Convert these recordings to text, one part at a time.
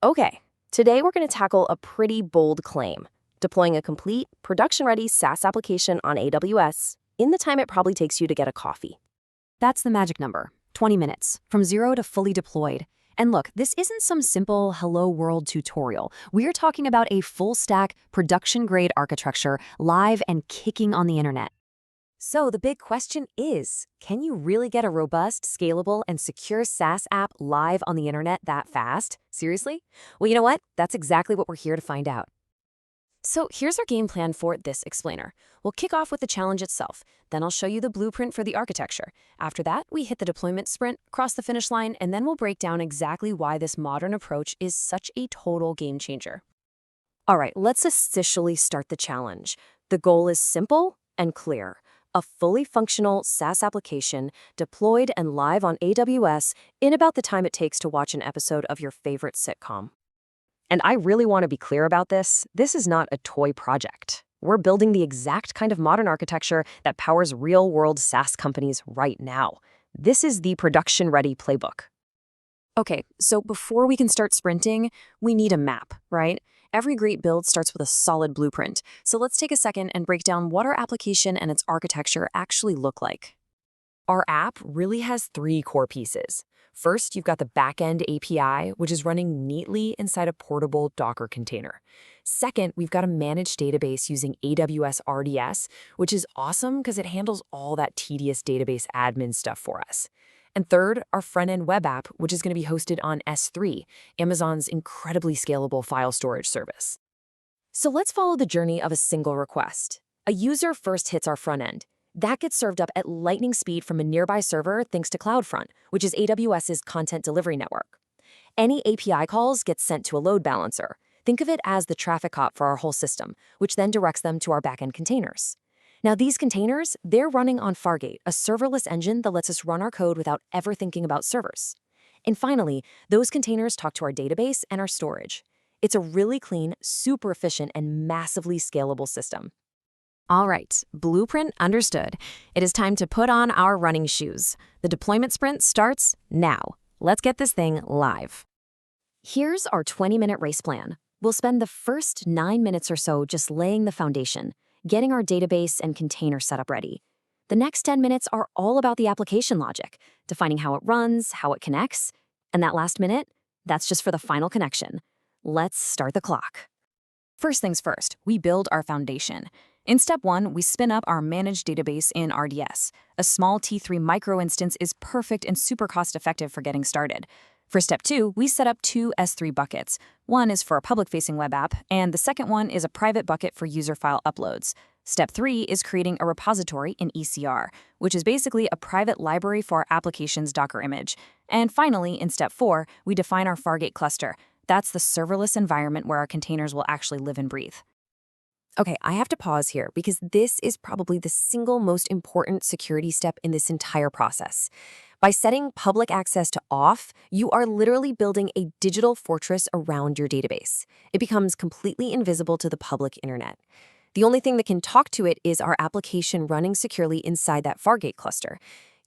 Okay, today we're going to tackle a pretty bold claim: deploying a complete, production-ready SaaS application on AWS in the time it probably takes you to get a coffee. That's the magic number, 20 minutes, from zero to fully deployed. And look, this isn't some simple hello world tutorial. We're talking about a full-stack, production-grade architecture live and kicking on the internet. So the big question is, can you really get a robust, scalable, and secure SaaS app live on the internet that fast? Seriously? Well, you know what? That's exactly what we're here to find out. So here's our game plan for this explainer. We'll kick off with the challenge itself, then I'll show you the blueprint for the architecture. After that, we hit the deployment sprint, cross the finish line, and then we'll break down exactly why this modern approach is such a total game changer. All right, let's officially start the challenge. The goal is simple and clear: a fully functional SaaS application deployed and live on AWS in about the time it takes to watch an episode of your favorite sitcom. And I really want to be clear about this. This is not a toy project. We're building the exact kind of modern architecture that powers real-world SaaS companies right now. This is the production-ready playbook. Okay, so before we can start sprinting, we need a map, right? Every great build starts with a solid blueprint. So let's take a second and break down what our application and its architecture actually look like. Our app really has three core pieces. First, you've got the backend API, which is running neatly inside a portable Docker container. Second, we've got a managed database using AWS RDS, which is awesome because it handles all that tedious database admin stuff for us. And third, our front-end web app, which is going to be hosted on S3, Amazon's incredibly scalable file storage service. So let's follow the journey of a single request. A user first hits our front end. That gets served up at lightning speed from a nearby server thanks to CloudFront, which is AWS's content delivery network. Any API calls get sent to a load balancer. Think of it as the traffic cop for our whole system, which then directs them to our backend containers. Now, these containers, they're running on Fargate, a serverless engine that lets us run our code without ever thinking about servers. And finally, those containers talk to our database and our storage. It's a really clean, super efficient, and massively scalable system. All right, blueprint understood. It is time to put on our running shoes. The deployment sprint starts now. Let's get this thing live. Here's our 20-minute race plan. We'll spend the first 9 minutes or so just laying the foundation, getting our database and container setup ready. The next 10 minutes are all about the application logic, defining how it runs, how it connects. And that last minute, that's just for the final connection. Let's start the clock. First things first, we build our foundation. In step 1, we spin up our managed database in RDS. A small T3 micro instance is perfect and super cost-effective for getting started. For step 2, we set up 2 S3 buckets. One is for a public-facing web app, and the second one is a private bucket for user file uploads. Step 3 is creating a repository in ECR, which is basically a private library for our application's Docker image. And finally, in step 4, we define our Fargate cluster. That's the serverless environment where our containers will actually live and breathe. Okay, I have to pause here because this is probably the single most important security step in this entire process. By setting public access to off, you are literally building a digital fortress around your database. It becomes completely invisible to the public internet. The only thing that can talk to it is our application running securely inside that Fargate cluster.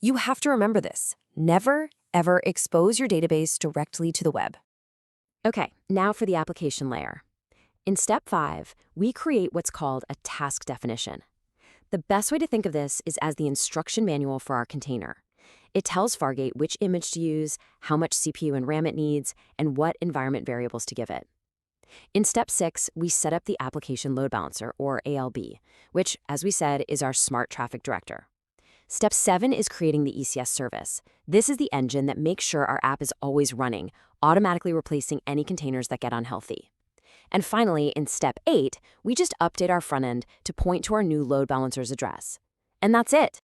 You have to remember this. Never, ever expose your database directly to the web. Okay, now for the application layer. In step 5, we create what's called a task definition. The best way to think of this is as the instruction manual for our container. It tells Fargate which image to use, how much CPU and RAM it needs, and what environment variables to give it. In step 6, we set up the application load balancer, or ALB, which, as we said, is our smart traffic director. Step 7 is creating the ECS service. This is the engine that makes sure our app is always running, automatically replacing any containers that get unhealthy. And finally, in step 8, we just update our front end to point to our new load balancer's address. And that's it.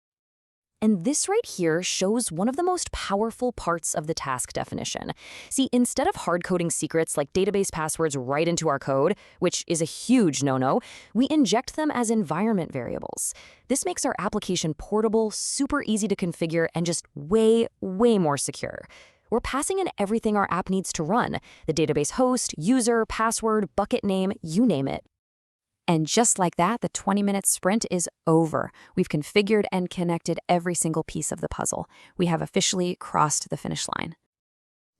And this right here shows one of the most powerful parts of the task definition. See, instead of hard-coding secrets like database passwords right into our code, which is a huge no-no, we inject them as environment variables. This makes our application portable, super easy to configure, and just way, way more secure. We're passing in everything our app needs to run: the database host, user, password, bucket name, you name it. And just like that, the 20-minute sprint is over. We've configured and connected every single piece of the puzzle. We have officially crossed the finish line.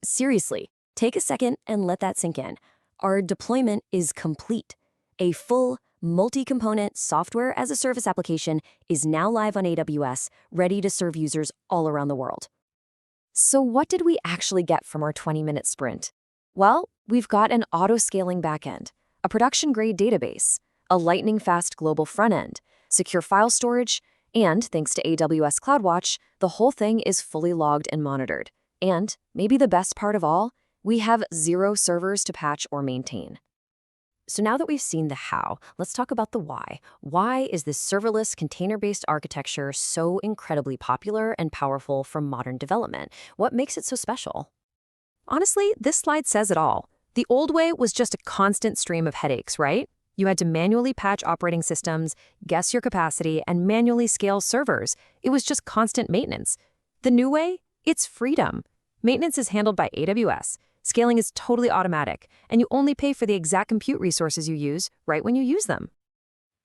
Seriously, Take a second and let that sink in. Our deployment is complete. A full, multi-component software as a service application is now live on AWS, ready to serve users all around the world. So what did we actually get from our 20-minute sprint? Well, we've got an auto-scaling backend, a production-grade database, a lightning-fast global front-end, secure file storage, and thanks to AWS CloudWatch, the whole thing is fully logged and monitored. And, maybe the best part of all, we have 0 servers to patch or maintain. So now that we've seen the how, let's talk about the why. Why is this serverless, container-based architecture so incredibly popular and powerful for modern development? What makes it so special? Honestly, this slide says it all. The old way was just a constant stream of headaches, right? You had to manually patch operating systems, guess your capacity, and manually scale servers. It was just constant maintenance. The new way? It's freedom. Maintenance is handled by AWS. Scaling is totally automatic, and you only pay for the exact compute resources you use right when you use them.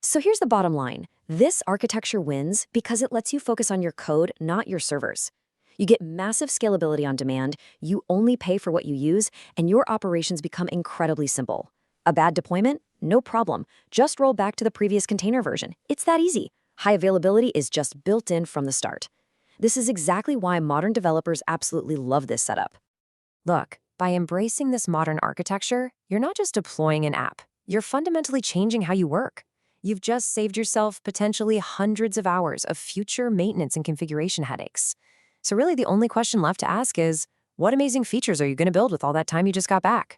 So here's the bottom line. This architecture wins because it lets you focus on your code, not your servers. You get massive scalability on demand, you only pay for what you use, and your operations become incredibly simple. A bad deployment? No problem. Just roll back to the previous container version. It's that easy. High availability is just built in from the start. This is exactly why modern developers absolutely love this setup. Look, by embracing this modern architecture, you're not just deploying an app. You're fundamentally changing how you work. You've just saved yourself potentially hundreds of hours of future maintenance and configuration headaches. So really the only question left to ask is, what amazing features are you going to build with all that time you just got back?